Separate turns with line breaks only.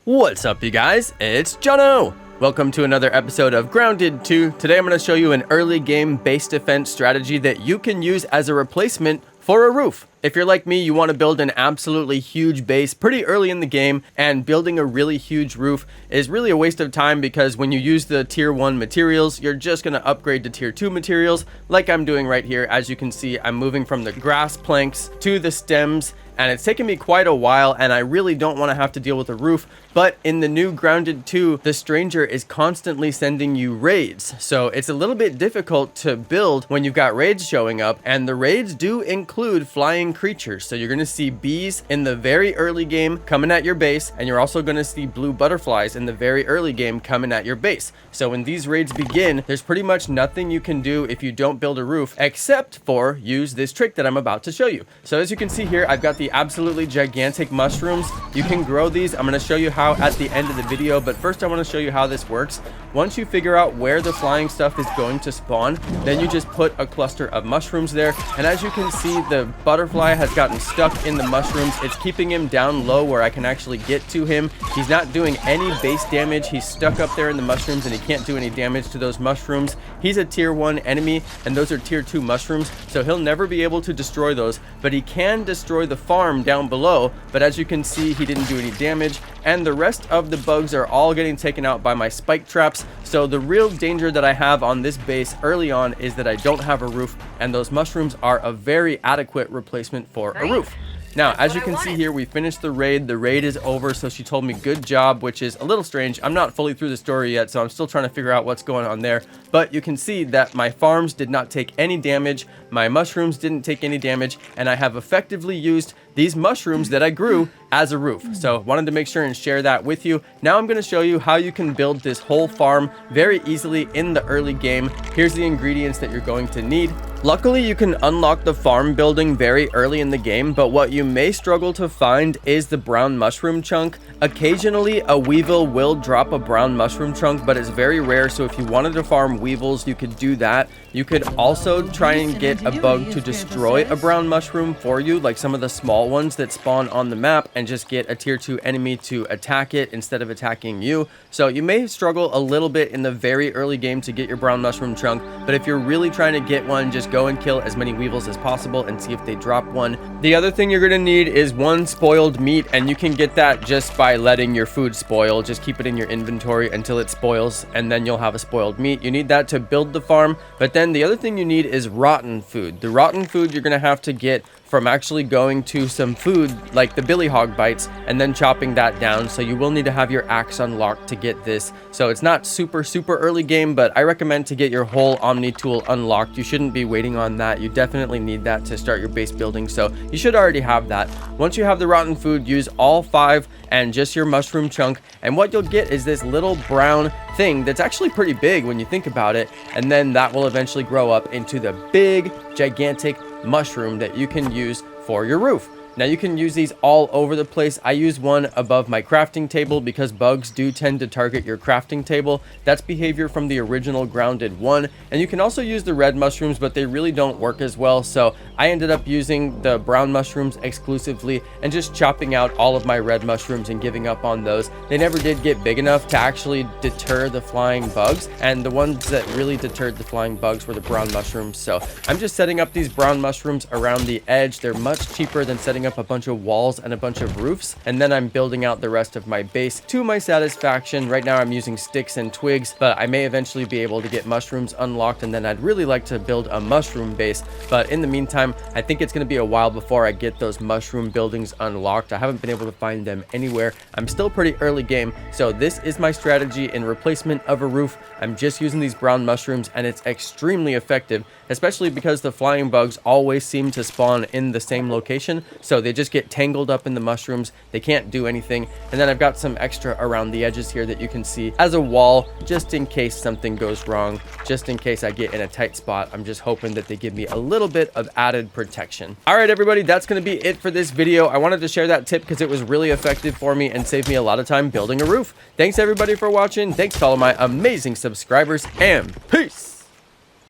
What's up, you guys? It's Jonno! Welcome to another episode of Grounded 2. Today I'm going to show you an early game base defense strategy that you can use as a replacement for a roof. If you're like me, you want to build an absolutely huge base pretty early in the game, and building a really huge roof is really a waste of time because when you use the tier 1 materials, you're just going to upgrade to tier 2 materials like I'm doing right here. As you can see, I'm moving from the grass planks to the stems, and it's taken me quite a while, and I really don't want to have to deal with a roof. But in the new Grounded 2, the stranger is constantly sending you raids, so it's a little bit difficult to build when you've got raids showing up, and the raids do include flying creatures. So you're going to see bees in the very early game coming at your base, and you're also going to see blue butterflies in the very early game coming at your base. So when these raids begin, there's pretty much nothing you can do if you don't build a roof except for use this trick that I'm about to show you. So as you can see here, I've got the absolutely gigantic mushrooms. You can grow these. I'm going to show you how at the end of the video, but first I want to show you how this works. Once you figure out where the flying stuff is going to spawn, then you just put a cluster of mushrooms there, and as you can see, the butterfly has gotten stuck in the mushrooms. It's keeping him down low where I can actually get to him. He's not doing any base damage. He's stuck up there in the mushrooms and he can't do any damage to those mushrooms. He's a tier 1 enemy and those are tier 2 mushrooms, so he'll never be able to destroy those, but he can destroy the farm down below. But as you can see, he didn't do any damage, and the rest of the bugs are all getting taken out by my spike traps. So the real danger that I have on this base early on is that I don't have a roof, and those mushrooms are a very adequate replacement for a roof. Now, as you can see here, we finished the raid. The raid is over, so she told me good job, which is a little strange. I'm not fully through the story yet, so I'm still trying to figure out what's going on there. But you can see that my farms did not take any damage, my mushrooms didn't take any damage, and I have effectively used these mushrooms that I grew as a roof. So wanted to make sure and share that with you. Now I'm going to show you how you can build this whole farm very easily in the early game. Here's the ingredients that you're going to need. Luckily, you can unlock the farm building very early in the game, but what you may struggle to find is the brown mushroom chunk. Occasionally, a weevil will drop a brown mushroom chunk, but it's very rare, so if you wanted to farm weevils, you could do that. You could also try and get a bug to destroy a brown mushroom for you, like some of the small ones that spawn on the map, and just get a tier 2 enemy to attack it instead of attacking you. So you may struggle a little bit in the very early game to get your brown mushroom chunk, but if you're really trying to get one, just go and kill as many weevils as possible and see if they drop one. The other thing you're going to need is one spoiled meat, and you can get that just by letting your food spoil. Just keep it in your inventory until it spoils, and then you'll have a spoiled meat. You need that to build the farm, but then the other thing you need is rotten food. The rotten food you're going to have to get from actually going to some food like the billy hog bites and then chopping that down. So you will need to have your axe unlocked to get this. So it's not super early game, but I recommend to get your whole omni tool unlocked. You shouldn't be waiting on that. You definitely need that to start your base building, so you should already have that. Once you have the rotten food, use all 5 and just your mushroom chunk, and what you'll get is this little brown thing that's actually pretty big when you think about it, and then that will eventually grow up into the big gigantic mushroom that you can use for your roof. Now you can use these all over the place. I use one above my crafting table because bugs do tend to target your crafting table. That's behavior from the original Grounded 1. And you can also use the red mushrooms, but they really don't work as well. So I ended up using the brown mushrooms exclusively and just chopping out all of my red mushrooms and giving up on those. They never did get big enough to actually deter the flying bugs, and the ones that really deterred the flying bugs were the brown mushrooms. So I'm just setting up these brown mushrooms around the edge. They're much cheaper than setting up a bunch of walls and a bunch of roofs, and then I'm building out the rest of my base to my satisfaction. Right now I'm using sticks and twigs, but I may eventually be able to get mushrooms unlocked, and then I'd really like to build a mushroom base. But in the meantime, I think it's going to be a while before I get those mushroom buildings unlocked. I haven't been able to find them anywhere. I'm still pretty early game, so this is my strategy in replacement of a roof. I'm just using these brown mushrooms, and it's extremely effective, especially because the flying bugs always seem to spawn in the same location, so they just get tangled up in the mushrooms. They can't do anything. And then I've got some extra around the edges here that you can see as a wall, just in case something goes wrong, just in case I get in a tight spot. I'm just hoping that they give me a little bit of added protection. All right, everybody, that's going to be it for this video. I wanted to share that tip because it was really effective for me and saved me a lot of time building a roof. Thanks everybody for watching. Thanks to all of my amazing subscribers, and peace.